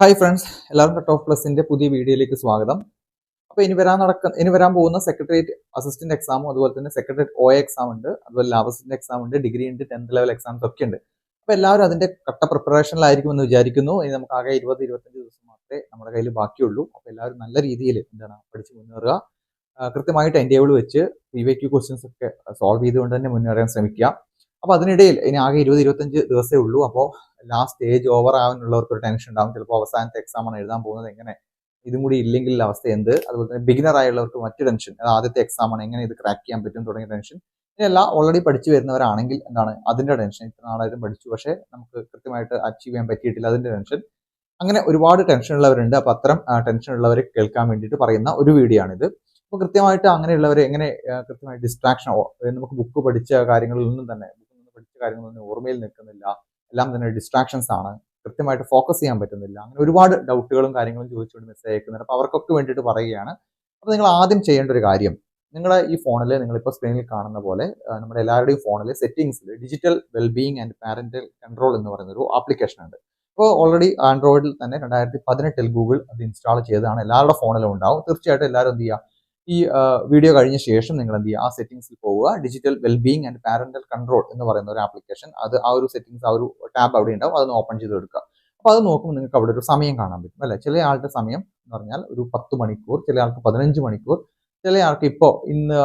Hi friends, എല്ലാവർക്കും cut off പ്ലസിന്റെ പുതിയ വീഡിയോയിലേക്ക് സ്വാഗതം. അപ്പോൾ ഇനി വരാൻ പോകുന്ന സെക്രട്ടേറിയറ്റ് അസിസ്റ്റന്റ് എക്സാമും അതുപോലെ തന്നെ സെക്രട്ടേറിയറ്റ് ഒ എക്സാം ഉണ്ട്, അതുപോലെ ലാബസിന്റെ എക്സാം ഉണ്ട്, ഡിഗ്രി ഉണ്ട്, 10th ലെവൽ എക്സാംസ് ഒക്കെ ഉണ്ട്. അപ്പോൾ എല്ലാവരും അതിന്റെ കട്ട പ്രിപ്പറേഷനിലായിരിക്കും എന്ന് വിചാരിക്കുന്നു. ഇനി നമുക്ക് ആകെ 20-25 ദിവസം മാത്രമേ നമ്മുടെ കയ്യിൽ ബാക്കിയുള്ളൂ. അപ്പോൾ എല്ലാവരും നല്ല രീതിയിൽ പഠിച്ച് മുന്നേറുക. കൃത്യമായി ടൈം ടേബിൾ വെച്ച് PYQ ക്വസ്റ്റ്യൻസ് ഒക്കെ സോൾവ് ചെയ്തുകൊണ്ട് തന്നെ മുന്നേറാൻ ശ്രമിക്കുക. അപ്പോൾ അതിനിടയിൽ ഇനി ആകെ 20-25 ദിവസമേ ഉള്ളൂ. അപ്പോൾ ലാസ്റ്റ് സ്റ്റേജ് ഓവർ ആവാനുള്ളവർക്ക് ഒരു ടെൻഷൻ ഉണ്ടാവും. ചിലപ്പോൾ അവസാനത്തെ എക്സാമാണ് എഴുതാൻ പോകുന്നത്, എങ്ങനെ ഇതും കൂടി ഇല്ലെങ്കിൽ അവസ്ഥ എന്ത്. അതുപോലെ തന്നെ ബിഗിനർ ആയുള്ളവർക്ക് മറ്റു ടെൻഷൻ, ആദ്യത്തെ എക്സാമാണ്, എങ്ങനെ ഇത് ക്രാക്ക് ചെയ്യാൻ പറ്റും തുടങ്ങിയ ടെൻഷൻ. ഇതെല്ലാം ഓൾറെഡി പഠിച്ചു വരുന്നവരാണെങ്കിൽ അതിന്റെ ടെൻഷൻ, ഇത്ര നാളായിട്ടും പഠിച്ചു പക്ഷേ നമുക്ക് കൃത്യമായിട്ട് അച്ചീവ് ചെയ്യാൻ പറ്റിയിട്ടില്ല, അതിന്റെ ടെൻഷൻ. അങ്ങനെ ഒരുപാട് ടെൻഷൻ ഉള്ളവരുണ്ട്. അപ്പോൾ അത്തരം ടെൻഷൻ ഉള്ളവരെ കേൾക്കാൻ വേണ്ടിയിട്ട് പറയുന്ന ഒരു വീഡിയോ ആണിത്. അപ്പോൾ കൃത്യമായിട്ട് അങ്ങനെയുള്ളവരെ എങ്ങനെ കൃത്യമായി ഡിസ്ട്രാക്ഷൻ, നമുക്ക് ബുക്ക് പഠിച്ച കാര്യങ്ങളിലൊന്നും തന്നെ പഠിച്ച കാര്യങ്ങളൊന്നും ഓർമ്മയിൽ നിൽക്കുന്നില്ല, എല്ലാം തന്നെ ഡിസ്ട്രാക്ഷൻസ് ആണ്, കൃത്യമായിട്ട് ഫോക്കസ് ചെയ്യാൻ പറ്റുന്നില്ല, അങ്ങനെ ഒരുപാട് ഡൗട്ടുകളും കാര്യങ്ങളും ചോദിച്ചുകൊണ്ട് മെസ്സേജ് അയക്കുന്നുണ്ട്. അപ്പോൾ അവർക്കൊക്കെ വേണ്ടിയിട്ട് പറയുകയാണ്. അപ്പോൾ നിങ്ങൾ ആദ്യം ചെയ്യേണ്ട ഒരു കാര്യം, നിങ്ങളുടെ ഈ ഫോണിൽ നിങ്ങളിപ്പോൾ സ്ക്രീനിൽ കാണുന്ന പോലെ നമ്മുടെ എല്ലാവരുടെയും ഫോണിൽ സെറ്റിംഗ്സിൽ digital wellbeing and parental control എന്ന് പറയുന്ന ഒരു ആപ്ലിക്കേഷൻ ഉണ്ട്. ഇപ്പോൾ ഓൾറെഡി ആൻഡ്രോയിഡിൽ തന്നെ 2018 ഗൂഗിൾ അത് ഇൻസ്റ്റാൾ ചെയ്തതാണ്, എല്ലാവരുടെ ഫോണിലും ഉണ്ടാവും. തീർച്ചയായിട്ടും എല്ലാവരും എന്ത് ചെയ്യുക, ഈ വീഡിയോ കഴിഞ്ഞ ശേഷം നിങ്ങൾ എന്ത് ചെയ്യുക, ആ സെറ്റിംഗ്സിൽ പോവുക. Digital wellbeing and parental control എന്ന് പറയുന്ന ഒരു ആപ്ലിക്കേഷൻ, അത് ആ ഒരു സെറ്റിംഗ്സ്, ആ ഒരു ടാബ് അവിടെ ഉണ്ടാവും, അതൊന്ന് ഓപ്പൺ ചെയ്ത് എടുക്കുക. അപ്പോൾ അത് നോക്കുമ്പോൾ നിങ്ങൾക്ക് അവിടെ ഒരു സമയം കാണാൻ പറ്റും അല്ലേ. ചില ആളുടെ സമയം എന്ന് പറഞ്ഞാൽ ഒരു 10 മണിക്കൂർ, ചില ആൾക്ക് 15 മണിക്കൂർ, ചില ആൾക്ക് ഇപ്പോൾ ഇന്ന്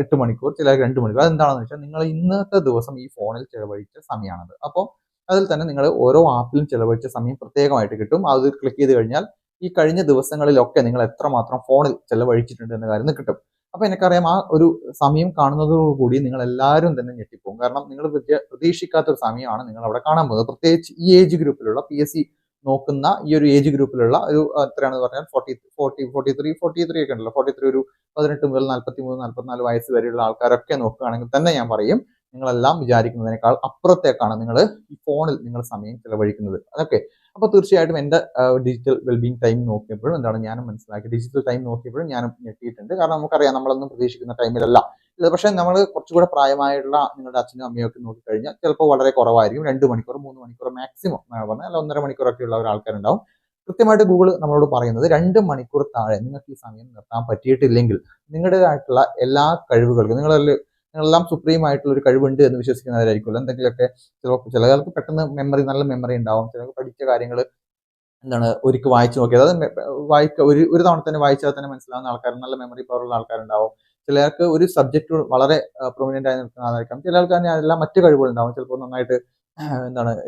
8 മണിക്കൂർ, ചില 2 മണിക്കൂർ. അതെന്താണെന്ന് വെച്ചാൽ നിങ്ങൾ ഇന്നത്തെ ദിവസം ഈ ഫോണിൽ ചെലവഴിച്ച സമയമാണത്. അപ്പോൾ അതിൽ തന്നെ നിങ്ങൾ ഓരോ ആപ്പിലും ചെലവഴിച്ച സമയം പ്രത്യേകമായിട്ട് കിട്ടും. അത് ക്ലിക്ക് ചെയ്ത് കഴിഞ്ഞാൽ ഈ കഴിഞ്ഞ ദിവസങ്ങളിലൊക്കെ നിങ്ങൾ എത്രമാത്രം ഫോണിൽ ചെലവഴിച്ചിട്ടുണ്ട് എന്ന കാര്യം കിട്ടും. അപ്പോൾ എനിക്കറിയാം, ആ ഒരു സമയം കാണുന്നതോടുകൂടി നിങ്ങൾ എല്ലാവരും തന്നെ ഞെട്ടിപ്പോകും. കാരണം നിങ്ങൾ പ്രതീക്ഷിക്കാത്ത ഒരു സമയമാണ് നിങ്ങൾ അവിടെ കാണാൻ പോകുന്നത്. പ്രത്യേകിച്ച് ഈ ഏജ് ഗ്രൂപ്പിലുള്ള PSC നോക്കുന്ന ഈ ഒരു ഏജ് ഗ്രൂപ്പിലുള്ള ഒരു എത്രയാണെന്ന് പറഞ്ഞാൽ 43 ഒക്കെ ഉണ്ടല്ലോ. 43 ഒരു 18 മുതൽ 43-44 വയസ്സ് വരെയുള്ള ആൾക്കാരൊക്കെ നോക്കുകയാണെങ്കിൽ തന്നെ ഞാൻ പറയും, നിങ്ങളെല്ലാം വിചാരിക്കുന്നതിനേക്കാൾ അപ്പുറത്തേക്കാണ് നിങ്ങൾ ഈ ഫോണിൽ നിങ്ങൾ സമയം ചെലവഴിക്കുന്നത്. അതൊക്കെ അപ്പോൾ തീർച്ചയായിട്ടും എൻ്റെ ഡിജിറ്റൽ വെൽബീങ് ടൈം നോക്കിയപ്പോഴും ഞാനും മനസ്സിലാക്കി, ഡിജിറ്റൽ ടൈം നോക്കിയപ്പോഴും ഞാനും ഞെട്ടിയിട്ടുണ്ട്. കാരണം നമുക്കറിയാം, നമ്മളൊന്നും പ്രതീക്ഷിക്കുന്ന ടൈമിലല്ല ഇത്. പക്ഷേ നമ്മൾ കുറച്ചുകൂടെ പ്രായമായിട്ടുള്ള നിങ്ങളുടെ അച്ഛനും അമ്മയും ഒക്കെ നോക്കിക്കഴിഞ്ഞാൽ ചിലപ്പോൾ വളരെ കുറവായിരിക്കും. 2 മണിക്കൂർ 3 മണിക്കൂർ മാക്സിമം പറഞ്ഞാൽ, അല്ല 1.5 മണിക്കൂറൊക്കെ ഉള്ള ആൾക്കാരുണ്ടാവും. കൃത്യമായിട്ട് ഗൂഗിൾ നമ്മളോട് പറയുന്നത് 2 മണിക്കൂർ താഴെ നിങ്ങൾക്ക് ഈ സമയം നിർത്താൻ പറ്റിയിട്ടില്ലെങ്കിൽ നിങ്ങളുടേതായിട്ടുള്ള എല്ലാ കഴിവുകൾക്കും, നിങ്ങളെല്ലാം സുപ്രീം ആയിട്ടുള്ള ഒരു കഴിവുണ്ട് എന്ന് വിശ്വസിക്കുന്നവരായിരിക്കുമല്ലോ. എന്തെങ്കിലുമൊക്കെ ചിലർക്ക് പെട്ടെന്ന് നല്ല മെമ്മറി ഉണ്ടാവും. ചിലർക്ക് പഠിച്ച കാര്യങ്ങൾ ഒരിക്കൽ വായിച്ചു നോക്കിയത്, അത് ഒരു തവണ തന്നെ വായിച്ചാൽ തന്നെ മനസ്സിലാവുന്ന ആൾക്കാർ, നല്ല മെമ്മറി പവർ ഉള്ള ആൾക്കാരുണ്ടാവും. ചിലർക്ക് ഒരു സബ്ജക്റ്റ് വളരെ പ്രൊമിനന്റ് ആയി നിൽക്കുന്ന ആളായിരിക്കാം. ചിലർക്ക് തന്നെ അതെല്ലാം മറ്റു കഴിവുകളുണ്ടാവും. ചിലപ്പോൾ നന്നായിട്ട്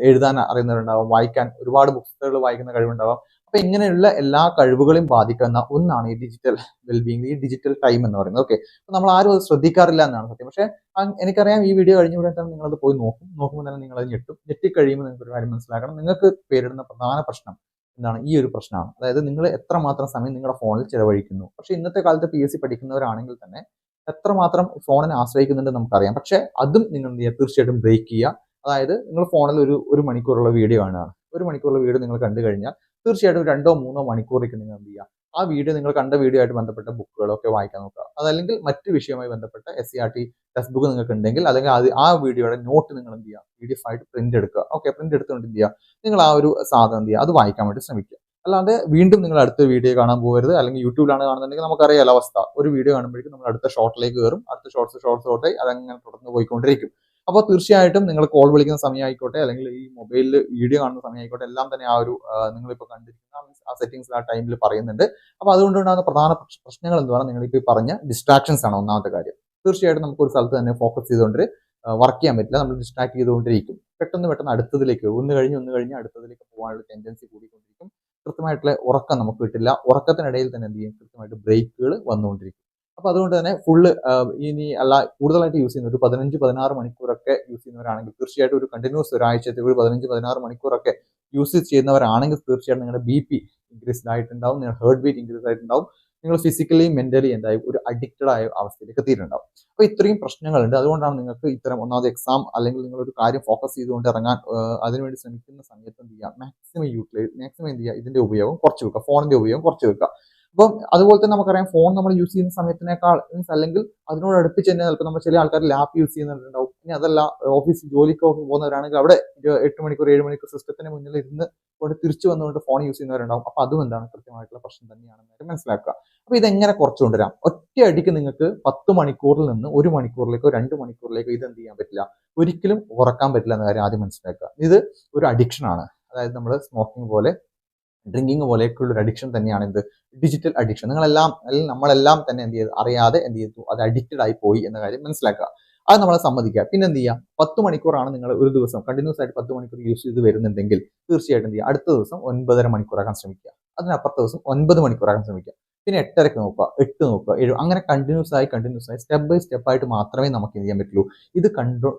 എഴുതാൻ അറിയുന്നവരുണ്ടാവും, വായിക്കാൻ ഒരുപാട് പുസ്തകങ്ങൾ വായിക്കുന്ന കഴിവുണ്ടാവും. അപ്പൊ ഇങ്ങനെയുള്ള എല്ലാ കഴിവുകളെയും ബാധിക്കുന്ന ഒന്നാണ് ഈ ഡിജിറ്റൽ വെൽബീങ്, ഈ ഡിജിറ്റൽ ടൈം എന്ന് പറയുന്നത്. ഓക്കെ, അപ്പൊ നമ്മൾ ആരും അത് ശ്രദ്ധിക്കാറില്ല എന്നാണ് സത്യം. പക്ഷേ എനിക്കറിയാം, ഈ വീഡിയോ കഴിഞ്ഞ ഉടനെ തന്നെ നിങ്ങളത് പോയി നോക്കുമ്പോൾ തന്നെ നിങ്ങൾ അത് ഞെട്ടിക്കഴിയുമ്പോൾ നിങ്ങൾക്ക് ഒരു കാര്യം മനസ്സിലാക്കണം. നിങ്ങൾക്ക് പേരിടുന്ന പ്രധാന പ്രശ്നം ഈ ഒരു പ്രശ്നമാണ്. അതായത് നിങ്ങൾ എത്രമാത്രം സമയം നിങ്ങളുടെ ഫോണിൽ ചെലവഴിക്കുന്നു. പക്ഷേ ഇന്നത്തെ കാലത്ത് PSC പഠിക്കുന്നവരാണെങ്കിൽ തന്നെ എത്രമാത്രം ഫോണിനെ ആശ്രയിക്കുന്നുണ്ട് നമുക്കറിയാം. പക്ഷേ അതും നിങ്ങൾ എന്ത് ചെയ്യുക, തീർച്ചയായിട്ടും ബ്രേക്ക് ചെയ്യുക. അതായത് നിങ്ങൾ ഫോണിൽ ഒരു മണിക്കൂറുള്ള വീഡിയോ കാണുകയാണ്. ഒരു മണിക്കൂറുള്ള വീഡിയോ നിങ്ങൾ കണ്ടു കഴിഞ്ഞാൽ തീർച്ചയായിട്ടും 2-3 മണിക്കൂറേക്ക് നിങ്ങൾ എന്ത് ചെയ്യുക, ആ വീഡിയോ, നിങ്ങൾ കണ്ട വീഡിയോ ആയിട്ട് ബന്ധപ്പെട്ട ബുക്കുകളൊക്കെ വായിക്കാൻ നോക്കുക. അതല്ലെങ്കിൽ മറ്റു വിഷയവുമായി ബന്ധപ്പെട്ട SCERT ടെക്സ്റ്റ് ബുക്ക് നിങ്ങൾക്ക് ഉണ്ടെങ്കിൽ, അല്ലെങ്കിൽ ആ വീഡിയോയുടെ നോട്ട് നിങ്ങൾ എന്ത് ചെയ്യുക, PDF ആയിട്ട് പ്രിന്റ് എടുക്കുക. ഓക്കെ, പ്രിന്റ് എടുത്തുകൊണ്ട് എന്ത് ചെയ്യുക, നിങ്ങൾ ആ ഒരു സാധനം എന്ത് ചെയ്യുക, അത് വായിക്കാൻ വേണ്ടി ശ്രമിക്കുക. അല്ലാതെ വീണ്ടും നിങ്ങൾ അടുത്ത വീഡിയോ കാണാൻ പോകരുത്. അല്ലെങ്കിൽ യൂട്യൂബിലാണ് കാണുന്നുണ്ടെങ്കിൽ നമുക്കറിയാലോ അവസ്ഥ, ഒരു വീഡിയോ കാണുമ്പോഴേക്കും നമ്മൾ അടുത്ത ഷോർട്ടിലേക്ക് കയറും, അടുത്ത ഷോർട്സ് അതങ്ങനെ തുടർന്ന് പോയിക്കൊണ്ടിരിക്കും. അപ്പോൾ തീർച്ചയായിട്ടും നിങ്ങൾ കോൾ വിളിക്കുന്ന സമയമായിക്കോട്ടെ, അല്ലെങ്കിൽ ഈ മൊബൈലിൽ വീഡിയോ കാണുന്ന സമയമായിക്കോട്ടെ, എല്ലാം തന്നെ ആ ഒരു നിങ്ങളിപ്പോൾ കണ്ടിരിക്കുന്ന ആ സെറ്റിംഗ്സിൽ ആ ടൈമിൽ പറയുന്നുണ്ട്. അപ്പോൾ അതുകൊണ്ടുണ്ടാകുന്ന പ്രധാന പ്രശ്നങ്ങൾ എന്ന് പറഞ്ഞാൽ, നിങ്ങളിപ്പോൾ ഈ പറഞ്ഞ ഡിസ്ട്രാക്ഷൻസ് ആണ് ഒന്നാമത്തെ കാര്യം. തീർച്ചയായിട്ടും നമുക്ക് ഒരു സ്ഥലത്ത് തന്നെ ഫോക്കസ് ചെയ്തുകൊണ്ട് വർക്ക് ചെയ്യാൻ പറ്റില്ല. നമ്മൾ ഡിസ്ട്രാക്ട് ചെയ്തുകൊണ്ടിരിക്കും. പെട്ടെന്ന് അടുത്തതിലേക്ക്, ഒന്ന് കഴിഞ്ഞ് അടുത്തതിലേക്ക് പോകാനുള്ള ടെൻഡൻസി കൂടിക്കൊണ്ടിരിക്കും. കൃത്യമായിട്ടുള്ള ഉറക്കം നമുക്ക് കിട്ടില്ല. ഉറക്കത്തിനിടയിൽ തന്നെ എന്ത് ചെയ്യും, കൃത്യമായിട്ട് ബ്രേക്കുകൾ വന്നുകൊണ്ടിരിക്കും. അപ്പോൾ അതുകൊണ്ട് തന്നെ ഫുള്ള് ഇനി അല്ല കൂടുതലായിട്ട് യൂസ് ചെയ്യുന്ന ഒരു 15-16 മണിക്കൂറൊക്കെ യൂസ് ചെയ്യുന്നവരാണെങ്കിൽ, തീർച്ചയായിട്ടും ഒരു കണ്ടിന്യൂസ് ഒരാഴ്ചത്തെ ഒരു 15-16 മണിക്കൂറൊക്കെ യൂസ് ചെയ്യുന്നവരാണെങ്കിൽ തീർച്ചയായിട്ടും നിങ്ങളുടെ BP ഇൻക്രീസ്ഡ് ആയിട്ടുണ്ടാവും, നിങ്ങളുടെ ഹേർട്ട് ബീറ്റ് ഇൻക്രീസ് ആയിട്ടുണ്ടാവും, നിങ്ങൾ ഫിസിക്കലി മെന്റലി എന്തായി ഒരു അഡിക്റ്റഡ് ആയ അവസ്ഥയിലേക്ക് എത്തിയിട്ടുണ്ടാവും. അപ്പോൾ ഇത്രയും പ്രശ്നങ്ങളുണ്ട്. അതുകൊണ്ടാണ് നിങ്ങൾക്ക് ഇത്തരം ഒന്നാമത് എക്സാം, അല്ലെങ്കിൽ നിങ്ങളൊരു കാര്യം ഫോക്കസ് ചെയ്തുകൊണ്ട് ഇറങ്ങാൻ അതിനുവേണ്ടി ശ്രമിക്കുന്ന സമയത്ത് എന്ത് ചെയ്യുക, മാക്സിമം എന്ത് ചെയ്യുക, ഇതിന്റെ ഉപയോഗം കുറച്ച് വെക്കുക, ഫോണിന്റെ ഉപയോഗം കുറച്ച് വെക്കുക. അപ്പം അതുപോലെ തന്നെ നമുക്കറിയാം ഫോൺ നമ്മൾ യൂസ് ചെയ്യുന്ന സമയത്തിനേക്കാൾ മീൻസ് അല്ലെങ്കിൽ അതിനോട് അടുപ്പിച്ച് തന്നെ ചിലപ്പോൾ നമ്മൾ ചില ആൾക്കാർ ലാപ്പ് യൂസ് ചെയ്യുന്നുണ്ടാവും. ഇനി അതല്ല ഓഫീസിൽ ജോലിക്കൊക്കെ പോകുന്നവരാണെങ്കിൽ അവിടെ 8 മണിക്കൂർ 7 മണിക്കൂർ സിസ്റ്റത്തിന് മുന്നിൽ ഇരുന്ന് കൊണ്ട് തിരിച്ചു വന്നുകൊണ്ട് ഫോൺ യൂസ് ചെയ്യുന്നവരുണ്ടാവും. അപ്പോൾ അതും എന്താണ് കൃത്യമായിട്ടുള്ള പ്രശ്നം തന്നെയാണെന്ന് മനസ്സിലാക്കുക. അപ്പോൾ ഇതെങ്ങനെ കുറച്ചു കൊണ്ടുവരാം? ഒറ്റയടിക്ക് നിങ്ങൾക്ക് 10 മണിക്കൂറിൽ നിന്ന് 1 മണിക്കൂറിലേക്കോ 2 മണിക്കൂറിലേക്കോ ഇത് എന്ത് ചെയ്യാൻ പറ്റില്ല, ഒരിക്കലും കുറക്കാൻ പറ്റില്ല എന്ന കാര്യം ആദ്യം മനസ്സിലാക്കുക. ഇത് ഒരു അഡിക്ഷൻ ആണ്. അതായത് നമ്മൾ സ്മോക്കിംഗ് പോലെ ഡ്രിങ്കിങ് പോലെയൊക്കെയുള്ള ഒരു അഡിക്ഷൻ തന്നെയാണ് എന്ത്, ഡിജിറ്റൽ അഡിക്ഷൻ. നമ്മളെല്ലാം തന്നെ എന്ത് ചെയ്തു, അറിയാതെ എന്ത് ചെയ്തു, അത് അഡിക്റ്റഡ് ആയി പോയി എന്ന കാര്യം മനസ്സിലാക്കുക. അത് നമ്മളെ സമ്മതിക്കുക. പിന്നെ എന്ത് ചെയ്യുക, 10 മണിക്കൂറാണ് നിങ്ങൾ ഒരു ദിവസം കണ്ടിന്യൂസ് ആയിട്ട് 10 മണിക്കൂർ യൂസ് ചെയ്ത് വരുന്നുണ്ടെങ്കിൽ തീർച്ചയായിട്ടും എന്ത് ചെയ്യുക, അടുത്ത ദിവസം 9.5 മണിക്കൂറാക്കാൻ ശ്രമിക്കുക. അതിനപ്പുറത്തെ ദിവസം 9 മണിക്കൂറാക്കാൻ ശ്രമിക്കുക. പിന്നെ 8:30 നോക്കുക, 8 നോക്കുക, 7, അങ്ങനെ കണ്ടിന്യൂസ് ആയി സ്റ്റെപ്പ് ബൈ സ്റ്റെപ്പ് ആയിട്ട് മാത്രമേ നമുക്ക് എന്ത് ചെയ്യാൻ പറ്റുള്ളൂ, ഇത്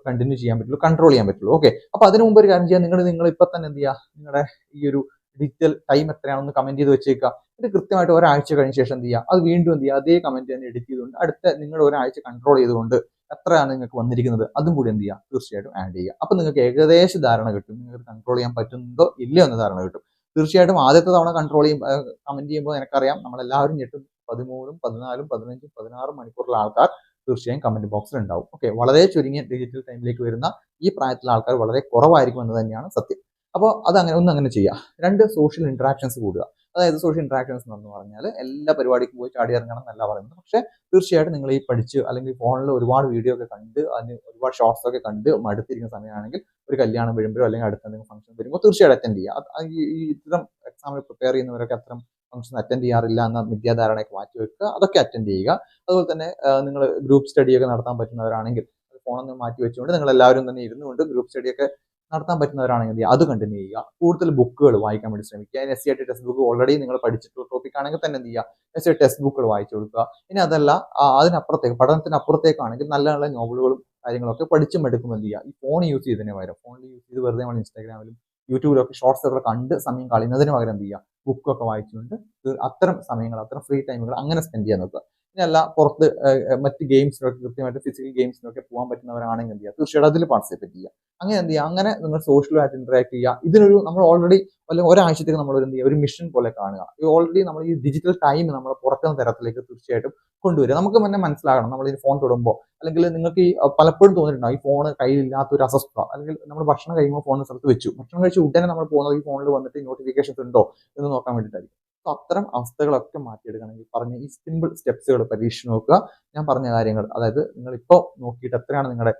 കണ്ടിന്യൂ ചെയ്യാൻ പറ്റുള്ളൂ, കൺട്രോൾ ചെയ്യാൻ പറ്റുള്ളൂ. ഓക്കെ, അപ്പൊ അതിനു മുമ്പ് ഒരു കാര്യം ചെയ്യാം, നിങ്ങൾ ഇപ്പൊ തന്നെ എന്ത് ചെയ്യുക, നിങ്ങളുടെ ഈ ഒരു ഡിജിറ്റൽ ടൈം എത്രയാണെന്ന് കമന്റ് ചെയ്ത് വെച്ചേക്കുക. ഇത് കൃത്യമായിട്ട് ഒരാഴ്ച കഴിഞ്ഞ ശേഷം എന്ത് ചെയ്യുക, അത് വീണ്ടും എന്ത് ചെയ്യുക, അതേ കമന്റ് തന്നെ എഡിറ്റ് ചെയ്തുകൊണ്ട് അടുത്ത നിങ്ങൾ ഒരാഴ്ച കൺട്രോൾ ചെയ്തുകൊണ്ട് എത്രയാണ് നിങ്ങൾക്ക് വന്നിരിക്കുന്നത് അതും കൂടി എന്ത് ചെയ്യുക, തീർച്ചയായിട്ടും ആഡ് ചെയ്യുക. അപ്പൊ നിങ്ങൾക്ക് ഏകദേശ ധാരണ കിട്ടും, നിങ്ങൾക്ക് കൺട്രോൾ ചെയ്യാൻ പറ്റുന്നുണ്ടോ ഇല്ലയോ എന്ന ധാരണ കിട്ടും. തീർച്ചയായിട്ടും ആദ്യത്തെ തവണ കമന്റ് ചെയ്യുമ്പോൾ എനിക്കറിയാം നമ്മളെല്ലാവരും ഞെട്ടും. 13, 14, 15, 16 മണിക്കൂറുള്ള ആൾക്കാർ തീർച്ചയായും കമന്റ് ബോക്സിൽ ഉണ്ടാവും. ഓക്കെ, വളരെ ചുരുങ്ങിയ ഡിജിറ്റൽ ടൈമിലേക്ക് വരുന്ന ഈ പ്രായത്തിലുള്ള ആൾക്കാർ വളരെ കുറവായിരിക്കും എന്ന് തന്നെയാണ് സത്യം. അപ്പോൾ അങ്ങനെ ചെയ്യുക. 2, സോഷ്യൽ ഇന്ററാക്ഷൻസ് കൂടുക. അതായത് സോഷ്യൽ ഇന്ററാക്ഷൻസ് എന്ന് പറഞ്ഞാൽ എല്ലാ പരിപാടിക്കും പോയി ചാടി ഇറങ്ങണം എന്നല്ല പറയുന്നത്. പക്ഷേ തീർച്ചയായിട്ടും നിങ്ങൾ ഈ പഠിച്ച് അല്ലെങ്കിൽ ഫോണിൽ ഒരുപാട് വീഡിയോ ഒക്കെ കണ്ട് അതിന് ഒരുപാട് ഷോർട്സ് ഒക്കെ കണ്ട് മടുത്തിരിക്കുന്ന സമയമാണെങ്കിൽ ഒരു കല്യാണം വരുമ്പോഴോ അല്ലെങ്കിൽ അടുത്ത എന്തെങ്കിലും ഫംഗ്ഷൻ വരുമ്പോൾ തീർച്ചയായിട്ടും അറ്റൻഡ് ചെയ്യുക. ഇത്തരം എക്സാമിൽ പ്രിപ്പയർ ചെയ്യുന്നവരൊക്കെ അത്തരം ഫംഗ്ഷൻ അറ്റൻഡ് ചെയ്യാറില്ല എന്ന മിഥ്യാധാരണയൊക്കെ മാറ്റി വെക്കുക, അതൊക്കെ അറ്റൻഡ് ചെയ്യുക. അതുപോലെ തന്നെ നിങ്ങൾ ഗ്രൂപ്പ് സ്റ്റഡി ഒക്കെ നടത്താൻ പറ്റുന്നവരാണെങ്കിൽ ഫോണൊന്നും മാറ്റി വെച്ചുകൊണ്ട് നിങ്ങൾ എല്ലാവരും തന്നെ ഇരുന്നുകൊണ്ട് ഗ്രൂപ്പ് സ്റ്റഡി ഒക്കെ നടത്താൻ പറ്റുന്നവരാണെങ്കിൽ അത് കണ്ടിന്യൂ ചെയ്യുക. കൂടുതൽ ബുക്കുകൾ വായിക്കാൻ വേണ്ടി ശ്രമിക്കുക. SCERT ടെക്സ്റ്റ് ബുക്ക് ഓൾറെഡി നിങ്ങൾ പഠിച്ചിട്ടുള്ള ടോപ്പിക് ആണെങ്കിൽ തന്നെ എന്ത് ചെയ്യുക, SCERT ടെക്സ്റ്റ് ബുക്കുകൾ വായിച്ചു കൊടുക്കുക. ഇനി അതല്ല അതിനപ്പുറത്തേക്ക് പഠനത്തിനപ്പുറത്തേക്കാണെങ്കിൽ നല്ല നല്ല നോവലുകളും കാര്യങ്ങളൊക്കെ പഠിച്ചും എടുക്കും എന്ത് ചെയ്യുക, ഈ ഫോൺ യൂസ് ചെയ്തതിന് പകരം ഫോണിൽ യൂസ് ചെയ്ത് വെറുതെ നമ്മൾ ഇൻസ്റ്റാഗ്രാമിലും യൂട്യൂബിലൊക്കെ ഷോർട്സ് ഒക്കെ കണ്ട് സമയം കളയുന്നതിന് പകരം എന്ത് ചെയ്യുക, ബുക്കൊക്കെ വായിച്ചുകൊണ്ട് അത്തരം സമയങ്ങൾ അത്തരം ഫ്രീ ടൈമുകൾ അങ്ങനെ സ്പെൻഡ് ചെയ്യാൻ നോക്കുക. ഇനിയല്ല പുറത്ത് മറ്റ് ഗെയിംസിലൊക്കെ കൃത്യമായിട്ട് ഫിസിക്കൽ ഗെയിംസിലൊക്കെ പോകാൻ പറ്റുന്നവരാണെങ്കിൽ എന്ത് ചെയ്യുക, തീർച്ചയായിട്ടും അതിൽ പാർട്ടിസിപ്പേറ്റ് ചെയ്യുക. അങ്ങനെ എന്ത് ചെയ്യുക, അങ്ങനെ നിങ്ങൾ സോഷ്യലായിട്ട് ഇന്ററാക്ട് ചെയ്യുക. ഇതിനൊരു നമ്മൾ ഓൾറെഡി അല്ലെങ്കിൽ ഒരാഴ്ചത്തേക്ക് നമ്മൾ എന്ത് ചെയ്യുക, ഒരു മിഷൻ പോലെ കാണുക. ഈ ഓൾറെഡി നമ്മൾ ഈ ഡിജിറ്റൽ ടൈം നമ്മൾ പുറത്തുന്ന തരത്തിലേക്ക് തീർച്ചയായിട്ടും കൊണ്ടുവരിക. നമുക്ക് തന്നെ മനസ്സിലാകണം, നമ്മൾ ഈ ഫോൺ തൊടുമ്പോൾ അല്ലെങ്കിൽ നിങ്ങൾക്ക് ഈ പലപ്പോഴും തോന്നിയിട്ടുണ്ടാവും ഈ ഫോൺ കയ്യിലില്ലാത്ത ഒരു അസ്വസ്ഥത, അല്ലെങ്കിൽ നമ്മൾ ഭക്ഷണം കഴിയുമ്പോൾ ഫോൺ സ്ഥലത്ത് വെച്ചു, ഭക്ഷണം കഴിച്ച് ഉടനെ നമ്മൾ പോകുന്നത് ഈ ഫോണിൽ വന്നിട്ട് നോട്ടിഫിക്കേഷൻസ് ഉണ്ടോ എന്ന് നോക്കാൻ വേണ്ടിയിട്ടായിരിക്കും. അപ്പോൾ അത്തരം അവസ്ഥകളൊക്കെ മാറ്റിയെടുക്കണമെങ്കിൽ പറഞ്ഞ ഈ സിമ്പിൾ സ്റ്റെപ്സുകൾ പരീക്ഷിച്ച് നോക്കുക. ഞാൻ പറഞ്ഞ കാര്യങ്ങൾ, അതായത് നിങ്ങൾ ഇപ്പോൾ നോക്കിയിട്ട് എത്രയാണ് നിങ്ങളുടെ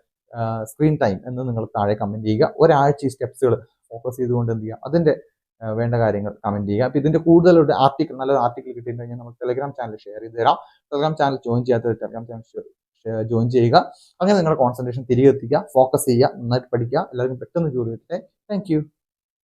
സ്ക്രീൻ ടൈം എന്ന് നിങ്ങൾ താഴെ കമന്റ് ചെയ്യുക. ഒരാഴ്ച ഈ സ്റ്റെപ്സുകൾ ഫോക്കസ് ചെയ്തുകൊണ്ട് എന്ത് ചെയ്യുക, അതിന്റെ വേണ്ട കാര്യങ്ങൾ കമന്റ് ചെയ്യുക. അപ്പോൾ ഇതിന്റെ കൂടുതൽ ആർട്ടിക്കിൾ, നല്ലൊരു ആർട്ടിക്കിൾ കിട്ടിക്കഴിഞ്ഞാൽ നമുക്ക് ടെലിഗ്രാം ചാനൽ ഷെയർ ചെയ്ത് തരാം. ടെലിഗ്രാം ചാനൽ ജോയിൻ ചെയ്യാത്ത ടെലിഗ്രാം ചാനൽ ജോയിൻ ചെയ്യുക. അങ്ങനെ നിങ്ങളുടെ കോൺസെൻട്രേഷൻ തിരികെ എത്തിക്കുക, ഫോക്കസ് ചെയ്യുക, നന്നായിട്ട് പഠിക്കുക. എല്ലാവർക്കും പെട്ടെന്ന് ജോലി കിട്ടട്ടെ. Thank you.